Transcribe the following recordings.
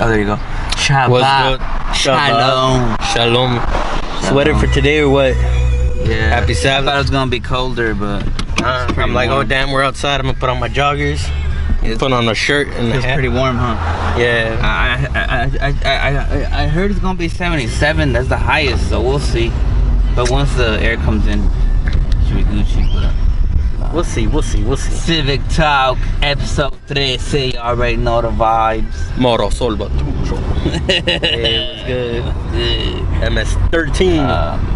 Oh, there you go. Shabbat. What's good? Shalom. Sweater for today or what? Yeah. Happy Sabbath. I thought it was gonna be colder, but I'm like, warm. oh damn, we're outside. I'm gonna put on my joggers. Put on a shirt and a It's hat. pretty warm, huh? Yeah. I heard it's gonna be 77. That's the highest, so we'll see. But once the air comes in, should be Gucci. But We'll see. Civic Talk, episode 13. You already know the vibes. Moro Solva. Hey, what's good? MS 13.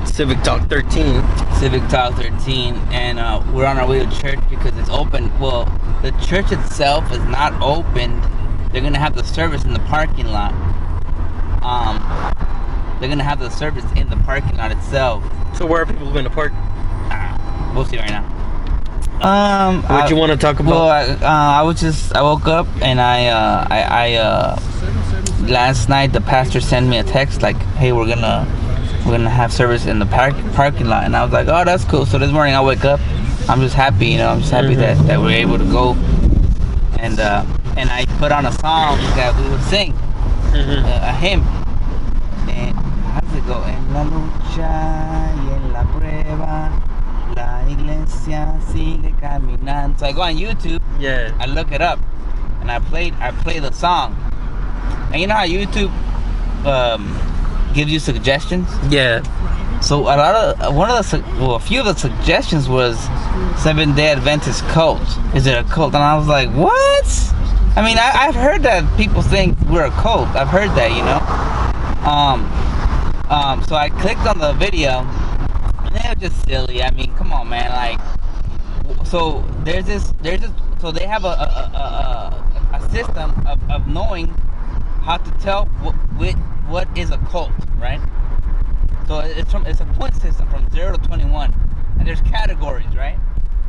Civic Talk 13. Civic Talk 13, and we're on our way to church because it's open. Well, the church itself is not open. They're gonna have the service in the parking lot. They're gonna have the service in the parking lot itself. So where are people going to park? We'll see right now. What you want to talk about? Well, I woke up and I last night the pastor sent me a text like, hey, we're gonna have service in the parking lot, and I was like, oh, that's cool. So this morning I wake up, I'm just happy, I'm just happy that we're able to go, and I put on a song that we would sing, a hymn, and how does it go? En la lucha y en la prueba, la iglesia sigue caminando. So I go on YouTube, I look it up, and I play the song. And you know how YouTube gives you suggestions? Yeah. So a few of the suggestions was Seventh-day Adventist cult. Is it a cult? And I was like, what? I mean, I've heard that people think we're a cult. I've heard that, So I clicked on the video, and it was just silly. I mean, come on, man. Like, so so they have a system of knowing how to tell what is a cult, right? So it's a point system from 0 to 21, and there's categories, right?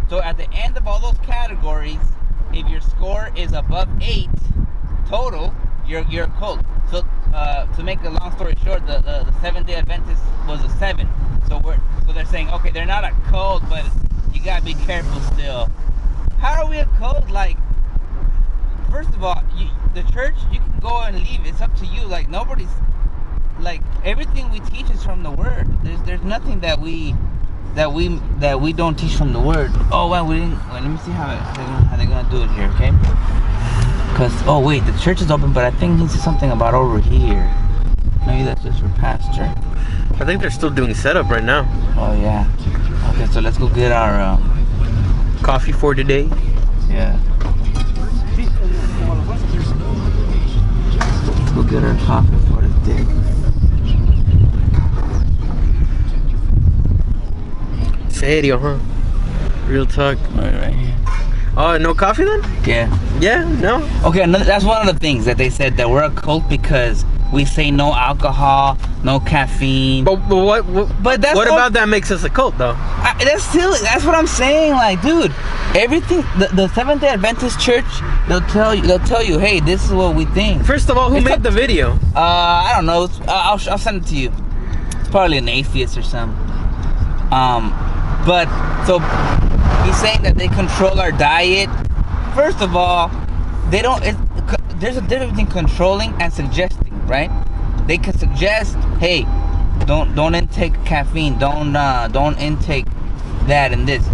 So at the end of all those categories, if your score is above 8 total, you're a cult. So to make a long story short, the Seventh-day Adventist was a 7. So they're saying, okay, they're not a cult, but you gotta be careful still. How are we a cult? Like, first of all, the church, you can go and leave. It's up to you. Like, nobody's, like, everything we teach is from the Word. There's nothing that we don't teach from the Word. Oh, well, let me see how they're gonna do it here, okay? Because, oh wait, the church is open, but I think he said something about over here. Maybe that's just for pastor. I think they're still doing setup right now. Oh yeah. Okay, so let's go get our coffee for today. Yeah. Let's go get our coffee for today. Serio, huh? Real talk. Right here. Oh, no coffee then? Yeah, no. Okay, that's one of the things that they said, that we're a cult because we say no alcohol, no caffeine. But what about that makes us a cult, though? That's silly. That's what I'm saying. Like, dude, everything. The Seventh-day Adventist Church, they'll tell you, hey, this is what we think. First of all, who made the video? I don't know. I'll send it to you. It's probably an atheist or something. But so he's saying that they control our diet. First of all, they don't. There's a difference between controlling and suggesting, right? They can suggest, hey, don't intake caffeine, don't intake that and this.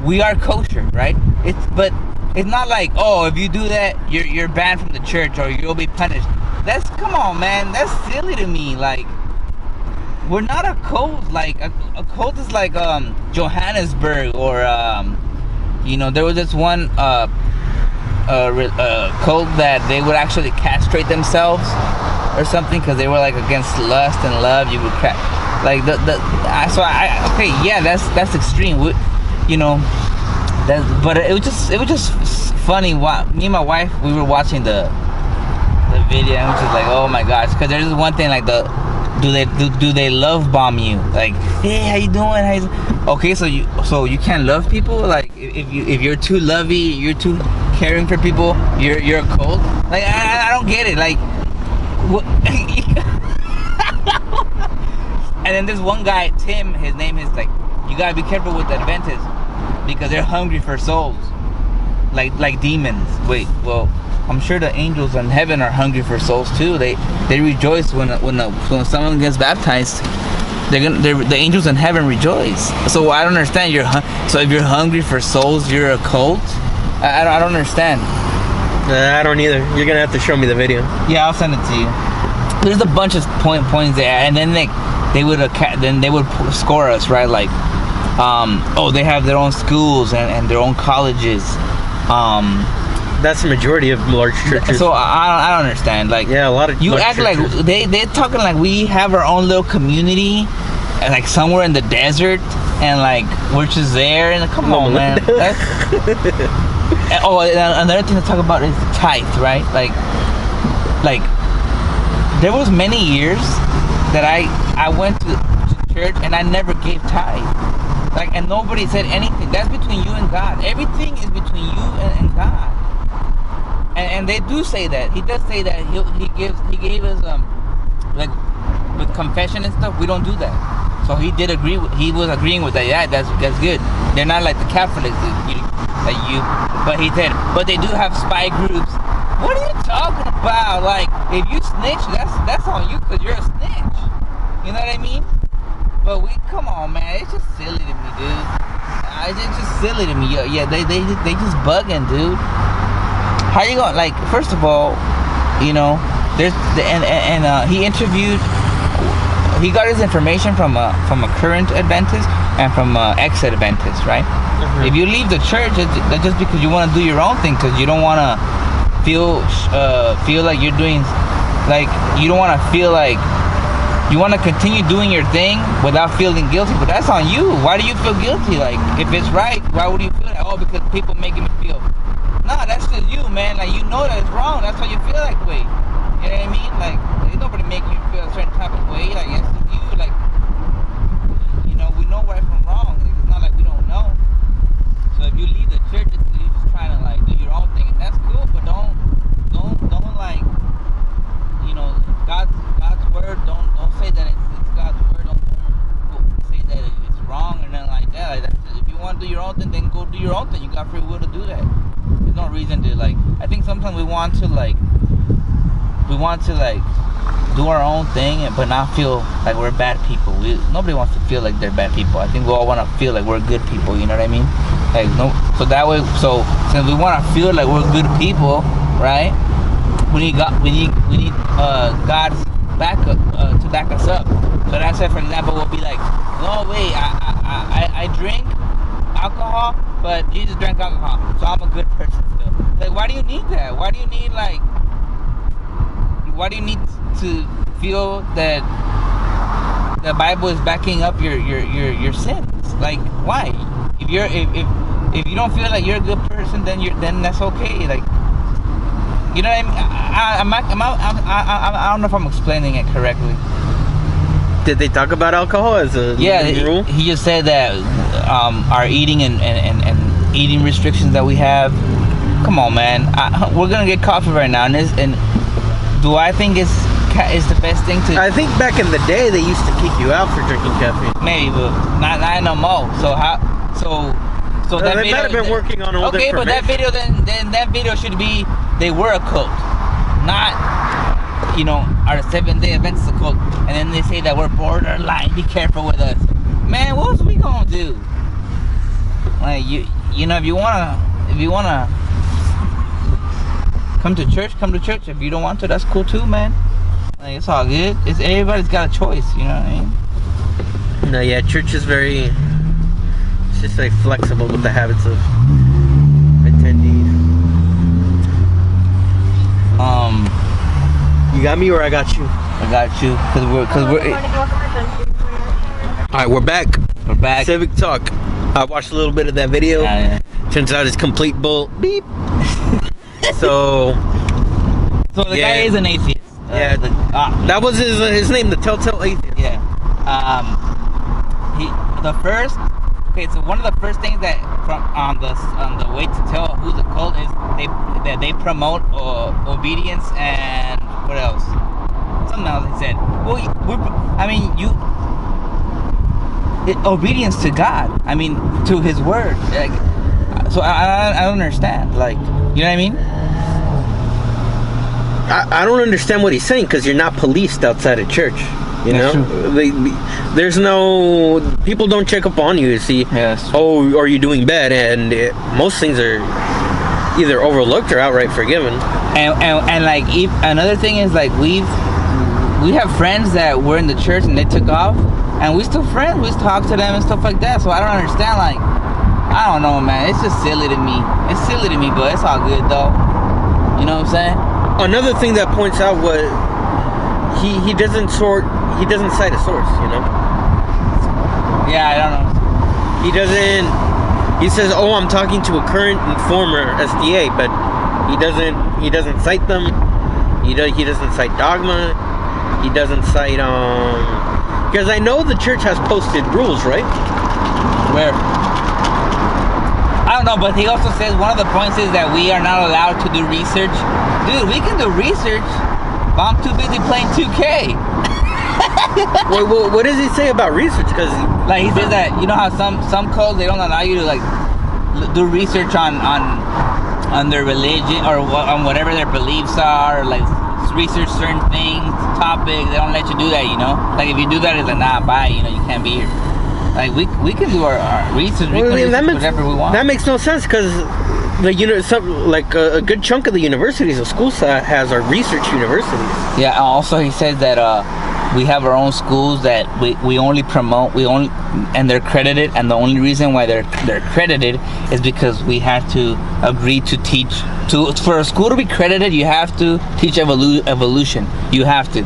We are kosher, right? But it's not like, oh, if you do that, you're banned from the church or you'll be punished. Come on, man. That's silly to me. Like, we're not a cult. Like a cult is like Johannesburg or there was this one cult that they would actually castrate themselves or something because they were like against lust and love. You would like that's extreme. But it was just funny. Me and my wife, we were watching the video and it was just like, oh my gosh, because there's one thing like do they love bomb you? Like, hey, how you doing? Okay, so you can't love people? Like, if you're too lovey, you're too caring for people, you're a cult? Like, I don't get it. Like, what? And then this one guy, Tim, his name is like, you gotta be careful with the Adventists because they're hungry for souls. like demons. Wait, well, I'm sure the angels in heaven are hungry for souls too. They rejoice when someone gets baptized. The angels in heaven rejoice. So I don't understand. So if you're hungry for souls, you're a cult. I don't understand. I don't either. You're gonna have to show me the video. Yeah, I'll send it to you. There's a bunch of points there, and then they would score us, right? Like, they have their own schools and their own colleges. That's the majority of large churches. So I don't understand. Like, yeah, a lot of you act churches. like they're talking like we have our own little community, like somewhere in the desert, and like we're just there. And come on, man. Another thing to talk about is the tithe, right? Like there was many years that I went to church and I never gave tithe. Like, and nobody said anything. That's between you and God. Everything is between you and God. And they do say that. He does say that he gave us like with confession and stuff. We don't do that. So he was agreeing with that. Yeah, that's good. They're not like the Catholics but he said, but they do have spy groups. What are you talking about? Like, if you snitch, that's on you because you're a snitch. You know what I mean? But come on, man. It's just silly to me, dude. It's just silly to me. Yeah, they just bugging, dude. How you going? Like, first of all, you know, there's he interviewed. He got his information from a current Adventist and from ex-Adventist, right? Mm-hmm. If you leave the church, that's just because you want to do your own thing, because you don't want to feel like you're doing, like, you don't want to feel like you want to continue doing your thing without feeling guilty. But that's on you. Why do you feel guilty? Like, if it's right, why would you feel that? Oh, because people making me feel. Nah, that's just you, man. Like, you know that it's wrong. That's why you feel that way. You know what I mean? Like, there's nobody making you feel a certain type of way. Like, it's just you. Like, you know, we know right from wrong. Like, it's not like we don't know. So if you leave the church, it's because you're just trying to, like, do your own thing, and that's cool. But don't like, you know, God's word. Don't say that it's God's word. Don't say that it's wrong or nothing like that. Like, if you want to do your own thing, then go do your own thing. You got free will to do that. There's no reason to, like, I think sometimes we want to do our own thing, but not feel like we're bad people. Nobody wants to feel like they're bad people. I think we all want to feel like we're good people. You know what I mean? Like, no. So that way, since we want to feel like we're good people, right? We need God's backup to back us up. So that's why, for example, we'll be like, no, wait, I drink alcohol, but Jesus drank alcohol, so I'm a good person still. Like, why do you need that? Why do you need to feel that the Bible is backing up your sins? Like, why? If you don't feel like you're a good person, then that's okay. Like, you know what I mean? I don't know if I'm explaining it correctly. Did they talk about alcohol as a rule? He just said that our eating and eating restrictions that we have. Come on, man. We're gonna get coffee right now, and do I think it's the best thing to? I think back in the day they used to kick you out for drinking coffee. Maybe, but not no more. So that they video, might have been working on old okay, but that video then that video should be they were a cult, not, you know, our Seventh-day Adventists a cult, and then they say that we're borderline. Be careful with us, man. What else we gonna do? Like, you know, if you wanna come to church. If you don't want to, that's cool too, man. Like, it's all good. Everybody's got a choice. You know what I mean? No, yeah, church is very. It's just like flexible with the habits of attendees. You got me or I got you? I got you, cause we're. All right, we're back. Civic Talk. I watched a little bit of that video. Yeah. Turns out it's complete bull. Beep. So the guy is an atheist. That was his name, the Telltale Atheist. Yeah. So one of the first things that on the way to tell who's a cult is they promote obedience and what else? Something else he said. Well, obedience to God. I mean, to His word. Like, So I don't understand. Like, you know what I mean? I don't understand what he's saying, because you're not policed outside of church. You That's know, there's no, people don't check up on you to see, oh, are you doing bad? And most things are either overlooked or outright forgiven. And like, another thing is, like, we have friends that were in the church and they took off, and we still friends. We talk to them and stuff like that. So I don't understand. Like, I don't know, man. It's just silly to me. It's silly to me, but it's all good though. You know what I'm saying? Another thing that points out what he doesn't cite a source, you know? Yeah, I don't know. He says, oh, I'm talking to a current and former SDA, but he doesn't cite them. He doesn't cite dogma. He doesn't cite, because I know the church has posted rules, right? Where? I don't know, but he also says one of the points is that we are not allowed to do research. Dude, we can do research, but I'm too busy playing 2K. What does he say about research? Because like, he says that, you know how some codes, they don't allow you to, like, do research on their religion or on whatever their beliefs are, or, like, research certain things, topics. They don't let you do that, you know? Like, if you do that, it's like, nah, bye, you know, you can't be here. Like, we can do our research, whatever we want. That makes no sense, because a good chunk of the universities, the school has are research universities. Yeah, also he said that we have our own schools that we only promote, and they're credited, and the only reason why they're credited is because we have to agree to teach. For a school to be credited, you have to teach evolution. You have to.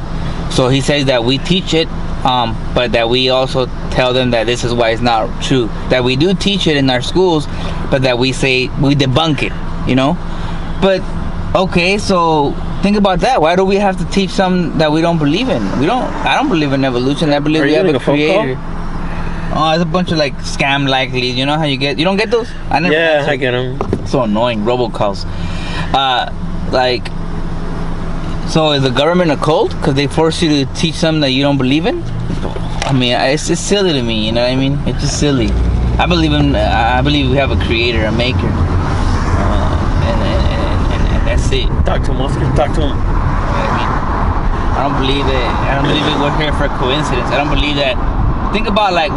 So he says that we teach it, but that we also tell them that this is why it's not true. That we do teach it in our schools, but that we debunk it, you know? But, okay, so think about that. Why do we have to teach something that we don't believe in? I don't believe in evolution. I believe we have a creator. Oh, it's a bunch of, like, scam likelies. You know how you don't get those? I get them. So annoying, robocalls. Like, so is the government a cult because they force you to teach something that you don't believe in? I mean, it's just silly to me, you know what I mean? It's just silly. I believe we have a creator, a maker, and that's it. Talk to him, Oscar. Talk to him. You know what I mean? I don't believe it. I don't believe we're here for a coincidence. I don't believe that. Think about, like,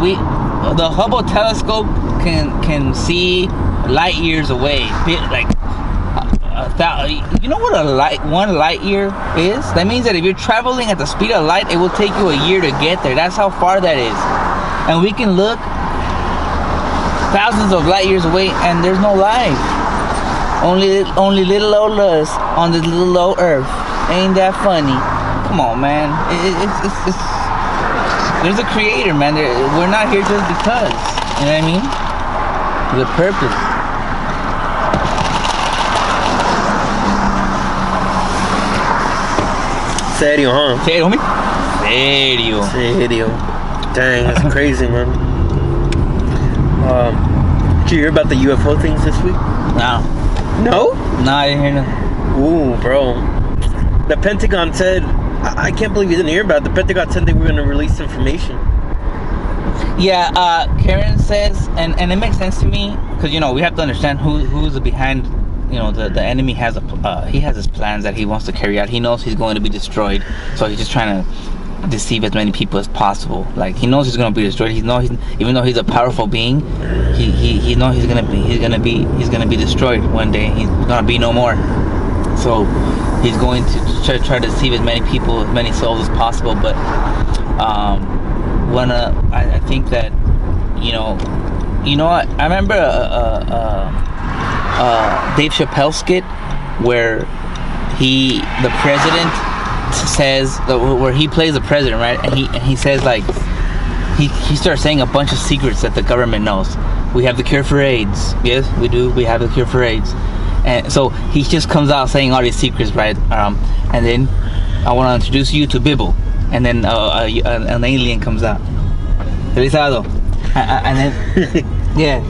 the Hubble telescope can see light years away, like. You know what one light year is? That means that if you're traveling at the speed of light, it will take you a year to get there. That's how far that is. And we can look thousands of light years away, and there's no life. Only little old us on this little old earth. Ain't that funny? Come on, man. It's there's a creator, man. We're not here just because. You know what I mean? There's a purpose. Serio, huh? Serio, homie? Serio. Dang, that's crazy, man. Did you hear about the UFO things this week? No? No, I didn't hear nothing. Ooh, bro. The Pentagon said, I can't believe you didn't hear about it. The Pentagon said they were going to release information. Yeah, Karen says, and it makes sense to me, because, you know, we have to understand who's behind. You know, the enemy has he has his plans that he wants to carry out. He knows he's going to be destroyed, so he's just trying to deceive as many people as possible. Like, he knows he's going to be destroyed. Even though he's a powerful being, he knows he's gonna be destroyed one day. He's gonna be no more. So he's going to try to deceive as many people, as many souls as possible. But I think that, you know what? I remember Dave Chappelle skit where the president says where he plays the president, right? And he says, like, he starts saying a bunch of secrets that the government knows. We have the cure for AIDS. Yes, we do. We have the cure for AIDS. And so he just comes out saying all these secrets, right? And then I want to introduce you to Bibble. And then an alien comes out. Realizado. And then yeah.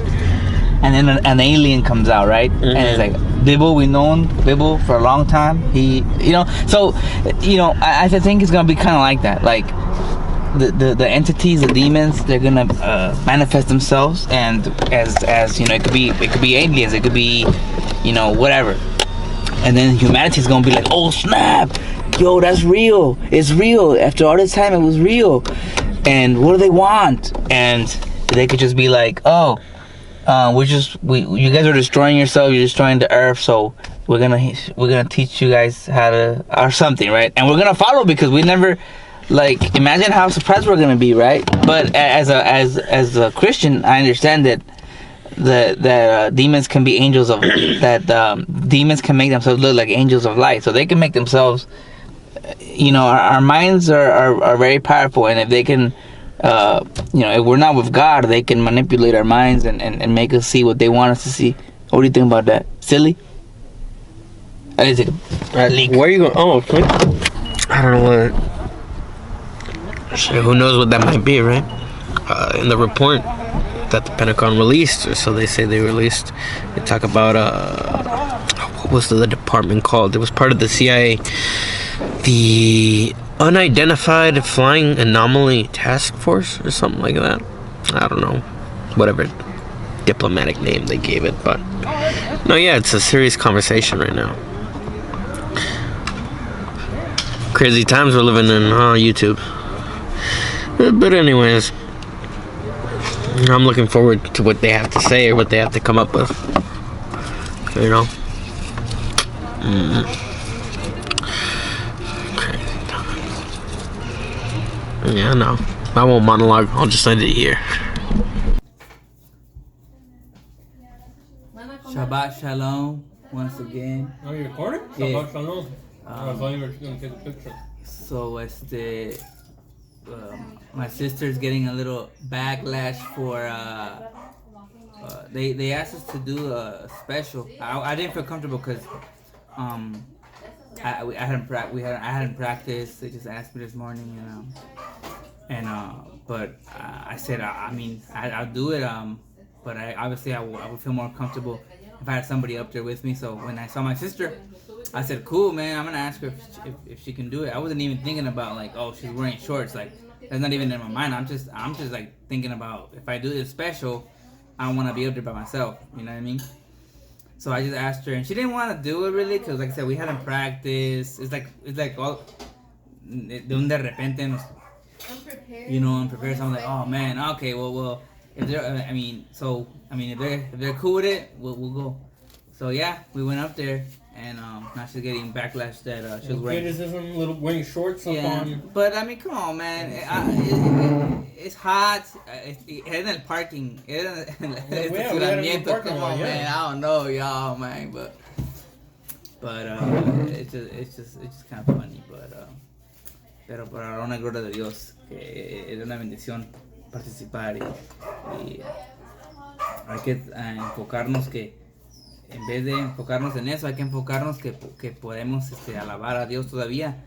And then an alien comes out, right? Mm-hmm. And it's like, Bibble, we've known Bibble for a long time. I think it's gonna be kind of like that. Like, the entities, the demons, they're gonna manifest themselves, and as you know, it could be aliens, it could be, you know, whatever. And then humanity's gonna be like, oh snap, yo, that's real, it's real. After all this time, it was real. And what do they want? And they could just be like, oh, you guys are destroying yourself, you're destroying the earth, so we're gonna teach you guys how to, or something, right? And we're gonna follow, because we never, like, imagine how surprised we're gonna be, right? But as a Christian, I understand that demons can be angels of that demons can make themselves look like angels of light, so they can make themselves, you know, our minds are very powerful, and if they can, you know, if we're not with God, they can manipulate our minds and make us see what they want us to see. What do you think about that? Silly? I didn't take a leak. Where are you going? Oh, okay. I don't know what. Shit, who knows what that might be, right? In the report that the Pentagon released, or so they say they released, they talk about what was the department called? It was part of the CIA, the Unidentified Flying Anomaly Task Force or something like that. I don't know, whatever diplomatic name they gave it, but no, yeah, it's a serious conversation right now. Crazy times we're living in, YouTube. But anyways, I'm looking forward to what they have to say, or what they have to come up with, you know. Crazy times. Yeah, no, I won't monologue, I'll just end it here. Shabbat Shalom once again. Are you recording? Yeah. Shabbat Shalom. I thought you were going to take a picture. So my sister's getting a little backlash for they asked us to do a special. I didn't feel comfortable because I hadn't practiced. They just asked me this morning, but I said I'll do it, but I would feel more comfortable if I had somebody up there with me. So when I saw my sister, I said, cool, man, I'm gonna ask her if she can do it. I wasn't even thinking about, like, oh, she's wearing shorts. Like, that's not even in my mind. I'm just like thinking about, if I do this special, I want to be up there by myself. You know what I mean? So I just asked her, and she didn't want to do it really, because, like I said, we hadn't practiced. It's like all de un de repente, unprepared. So I'm like, oh man, okay, well, if they're, if they're cool with it, we'll go. So yeah, we went up there. And now she's getting backlash that she was wearing. Criticism, little wearing shorts up on. But I mean, come on, man. It's hot. Es en el parking. Es en estacionamiento. Come on, man. I don't know, y'all, man. But it's just kind of funny. Pero por ahora una gloria de Dios, que es una bendición participar, y hay que enfocarnos que en vez de enfocarnos en eso, hay que enfocarnos que podemos alabar a Dios todavía.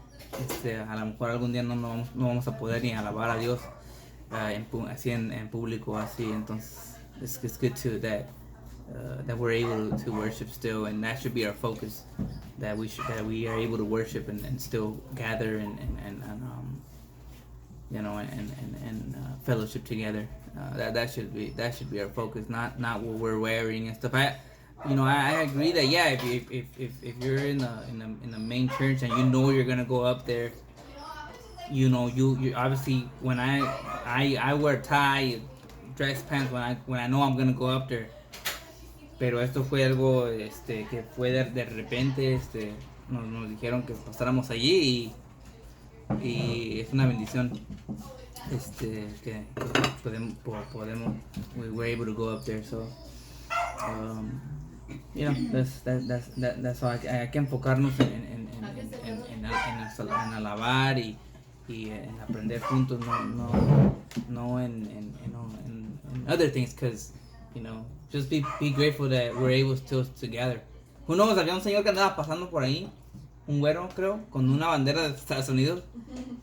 A lo mejor algún día no vamos a poder ni alabar a Dios así en público, así. Entonces, it's good too that we're able to worship still, and that should be our focus. That we are able to worship and still gather and fellowship together. That should be our focus, not what we're wearing and stuff. I agree that, yeah, if you're in the main church and you know you're gonna go up there, you obviously, when I wear tie, dress pants when I know I'm gonna go up there. Pero esto fue algo que fue de repente, nos dijeron que pasáramos allí, y es una bendición que podemos we were able to go up there. So that's all. Hay que enfocarnos en alabar y en aprender juntos, no en other things, because just be grateful that we're able still to gather. Who knows, había un señor que andaba pasando por ahí, un güero, creo, con una bandera de Estados Unidos,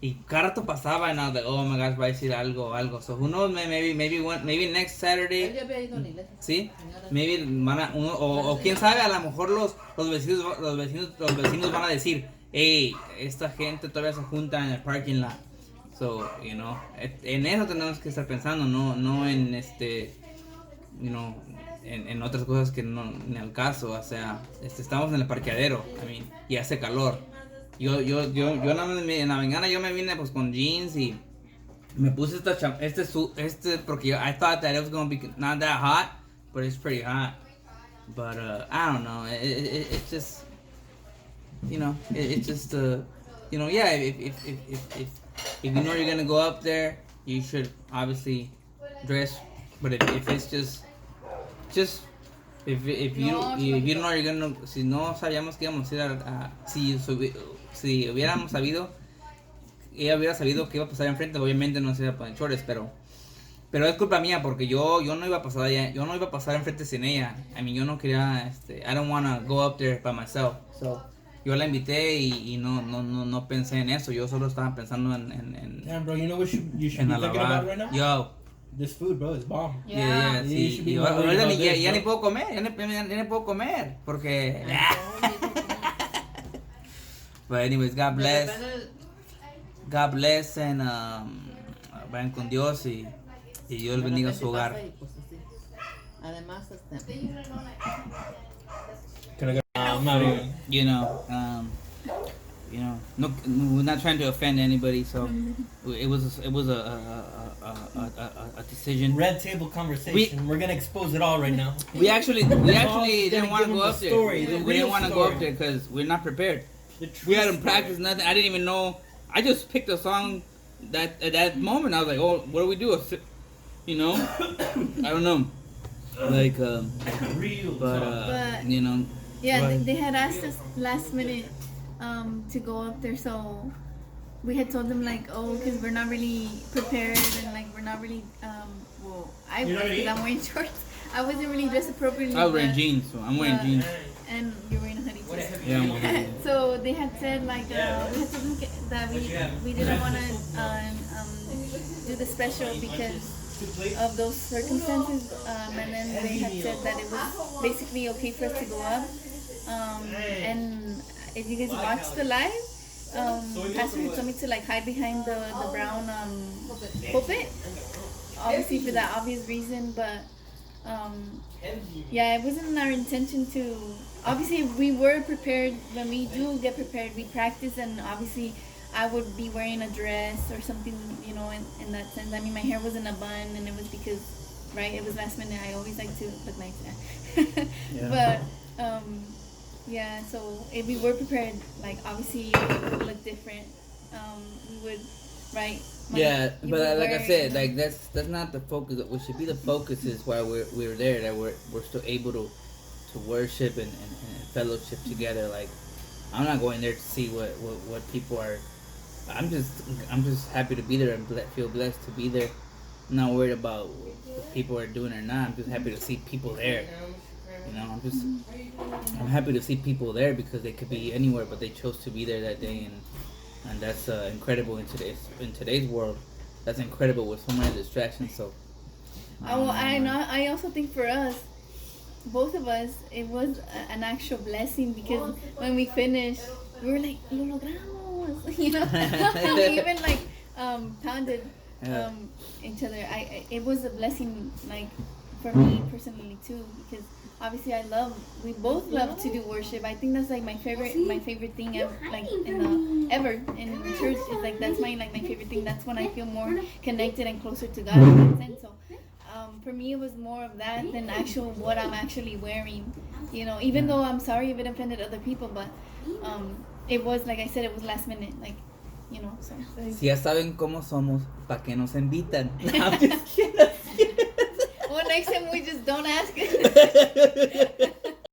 y cada rato pasaba, and I was like, oh my gosh, va a decir algo. So who knows, maybe next Saturday, ¿sí? Maybe o quién sabe, a lo mejor los vecinos van a decir, hey, esta gente todavía se junta en el parking lot. So, en eso tenemos que estar pensando, no en en otras cosas que no ni al caso. O sea, estamos en el parqueadero, y hace calor. Yo en la mañana yo me vine pues con jeans y me puse porque I thought that it was gonna be not that hot, but it's pretty hot. But I don't know. It's just, it's just yeah. If you know you're gonna go up there, you should obviously dress. But if it's just if you don't know you're gonna, si no sabíamos que íbamos a ir si hubiéramos sabido, ella hubiera sabido que iba a pasar enfrente, obviamente no se iba a poner shorts, pero es culpa mía porque yo no iba a pasar enfrente sin ella. Yo no quería, I don't wanna go up there by myself. So yo la invité y no pensé en eso. Yo solo estaba pensando en damn, bro, you know what you should be thinking about right now? Yo. This food, bro, is bomb. Yeah, sí. Ya ni puedo comer, ya ni puedo comer porque. But anyways, God bless. God bless and vayan con Dios y Dios bendiga su hogar. Además, Can I get No, we're not trying to offend anybody, so it was a decision. red table conversation? We're gonna expose it all right now. We actually didn't want to go up there. We We didn't want to go up there because we're not prepared. We hadn't practiced nothing. I didn't even know. I just picked a song that at that moment I was like, oh, what do we do? I don't know. Like, but Yeah, they had asked us last minute to go up there, so we had told them like, oh, because we're not really prepared and like we're not really I was, because I'm wearing shorts. I wasn't really dressed appropriately. I was wearing jeans, so I'm wearing jeans. And you're wearing a hoodie too. Yeah, I'm wearing hoodie. So they had said like we had told them that we didn't want to do the special because of those circumstances, and then they had said that it was basically okay for us to go up. And if you guys watched the live, Pastor had told me to like hide behind the brown pulpit, obviously for that obvious reason, but yeah, it wasn't our intention to. Obviously, we were prepared. When we do get prepared, we practice, and obviously I would be wearing a dress or something, in that sense. I mean, my hair was in a bun, and it was because, right, it was last minute. I always like to look nice. Yeah. But, yeah, so if we were prepared, like, obviously it would look different. We would, right? But like I said, like, that's not the focus. What should be the focus is why we're there, that we're still able to worship and fellowship together. Like, I'm not going there to see what people are. I'm just happy to be there and feel blessed to be there. I'm not worried about what people are doing or not. I'm just happy to see people there. I'm happy to see people there because they could be anywhere, but they chose to be there that day, and that's incredible in today's world. That's incredible with so many distractions. So. I also think for us, both of us, it was an actual blessing because when we finished, we were like, lo logramos, and we even like pounded each other. It was a blessing, like, for me personally too, because obviously we both love to do worship. I think that's like my favorite thing ever, like ever in church. Is like that's my favorite thing. That's when I feel more connected and closer to God in that sense. So. For me, it was more of that than what I'm actually wearing, even though I'm sorry if it offended other people, but it was, like I said, it was last minute, like, so. Si ya saben cómo somos, ¿pa' qué nos invitan? No, I'm just kidding. Well, next time we just don't ask.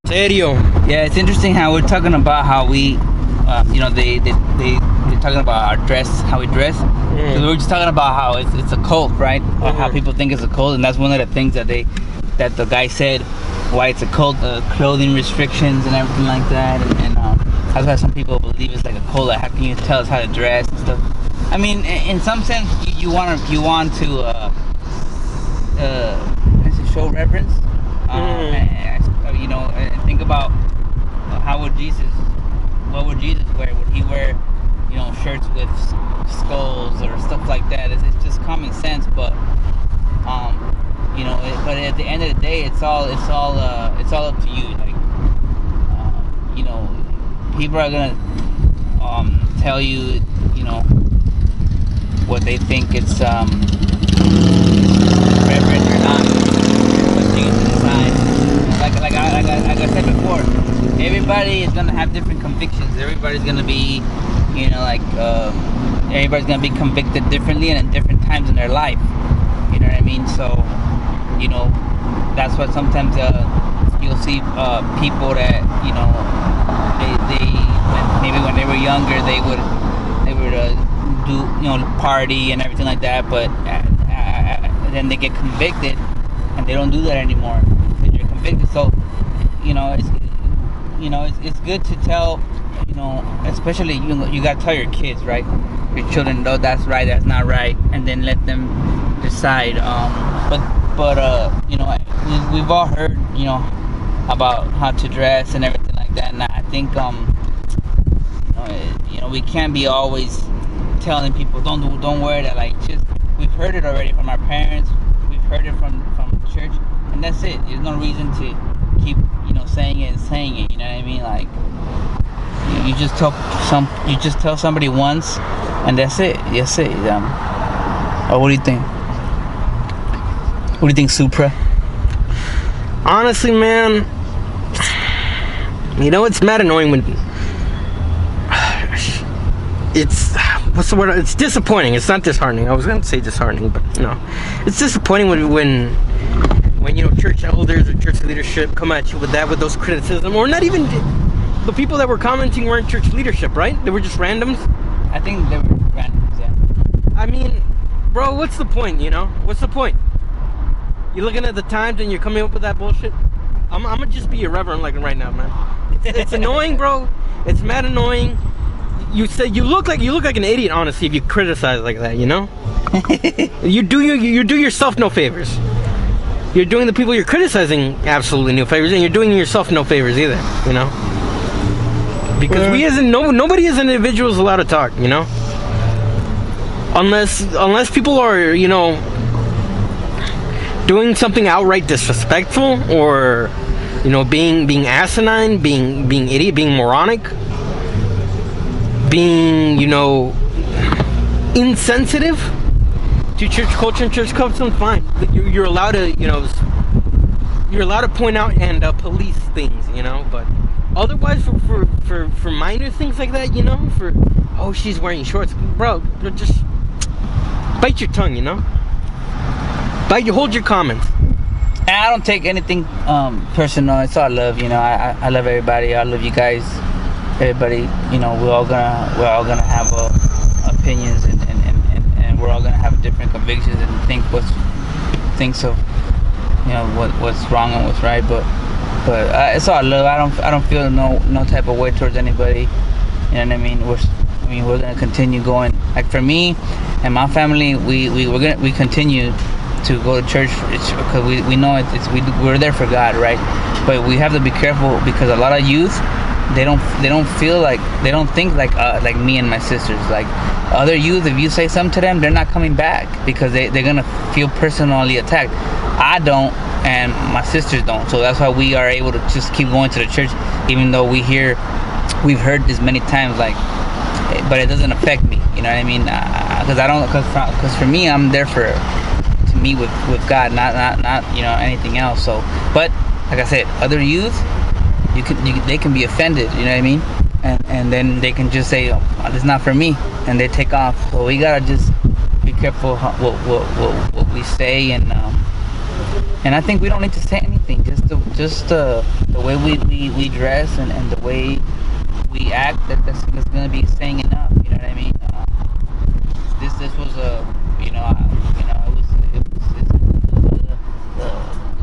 Serio. Yeah, it's interesting how we're talking about how we, they're talking about our dress, how we dress. So we were just talking about how it's a cult, right? Or how people think it's a cult, and that's one of the things that the guy said, why it's a cult, clothing restrictions and everything like that, and that's why some people believe it's like a cult. Like, how can you tell us how to dress and stuff? I mean, in some sense, you want to show reverence, and think about what would Jesus wear? Would he wear shirts with skulls or stuff like that. It's just common sense, but but at the end of the day, it's all up to you. Like, people are gonna tell you, what they think it's reverent or not. But you can decide. Like I said before, everybody is gonna have different convictions. Everybody's gonna be, everybody's gonna be convicted differently and at different times in their life. You know what I mean? So, that's what sometimes you'll see people that they maybe when they were younger they would do party and everything like that, but then they get convicted and they don't do that anymore because you're convicted. So it's good to tell, especially you gotta tell your kids, right? Your children know that's right, that's not right, and then let them decide. But we've all heard about how to dress and everything like that, and I think we can't be always telling people don't wear that. Like, just, we've heard it already from our parents, we've heard it from church, and that's it. There's no reason to keep saying it. You know what I mean? Like, you just tell somebody once, and that's it. That's it. What do you think? What do you think, Supra? Honestly, man, it's mad annoying when it's, what's the word? It's disappointing. It's not disheartening. I was going to say disheartening, but no. It's disappointing when church elders or church leadership come at you with those criticism, or not even the people that were commenting weren't church leadership, right? They were just randoms. I think they were randoms, yeah. I mean, bro, what's the point, What's the point? You're looking at the times and you're coming up with that bullshit? I'm gonna just be irreverent like right now, man. It's annoying, bro. It's mad annoying. You look like an idiot, honestly, if you criticize like that, You do yourself no favors. You're doing the people you're criticizing absolutely no favors, and you're doing yourself no favors either, Because nobody as an individual is allowed to talk, Unless people are, doing something outright disrespectful, or being asinine, being idiot, being moronic, being insensitive to church culture and church custom, fine. You're allowed to point out and police things, but otherwise for minor things like that, she's wearing shorts, bro, just bite your tongue, hold your comments. And I don't take anything personal. It's all love, I love everybody. I love you guys. Everybody, we're all gonna have opinions, and we're all gonna have different convictions and thinks of what's wrong and what's right. But it's all love. I don't feel no type of way towards anybody. You know what I mean? We're gonna continue going. Like, for me and my family, we continue to go to church because we know we're there for God, right? But we have to be careful because a lot of youth, they don't think like me and my sisters. Like, other youth, if you say something to them, they're not coming back because they're gonna feel personally attacked. I don't, and my sisters don't. So that's why we are able to just keep going to the church, even though we've heard this many times, like, but it doesn't affect me. You know what I mean? Because for me, I'm there to meet with God, not anything else. So, but like I said, other youth, they can be offended. You know what I mean? And then they can just say, "Oh, it's not for me," and they take off. So we gotta just be careful what we say, and I think we don't need to say anything. Just the way we dress and the way we act, that's gonna be saying enough. You know what I mean? This was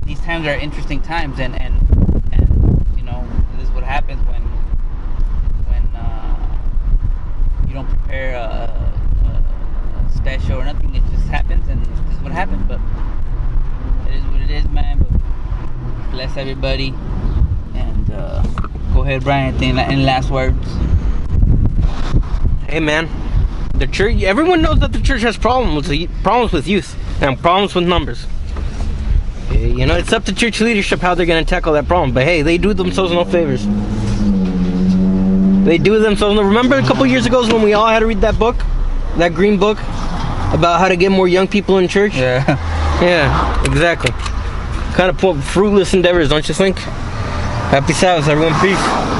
these times are interesting times, and this is what happens when you don't prepare a special or nothing. It just happens, and this is what happens. But it is what it is, man. But bless everybody, and go ahead, Brian. Any last words? Hey man, the church. Everyone knows that the church has problems with youth and problems with numbers. You know, it's up to church leadership how they're gonna tackle that problem. But hey, they do themselves no favors. They do themselves. Remember a couple years ago when we all had to read that book, that green book, about how to get more young people in church? Yeah. Yeah, exactly. Kind of fruitless endeavors, don't you think? Happy Sabbath, everyone. Peace.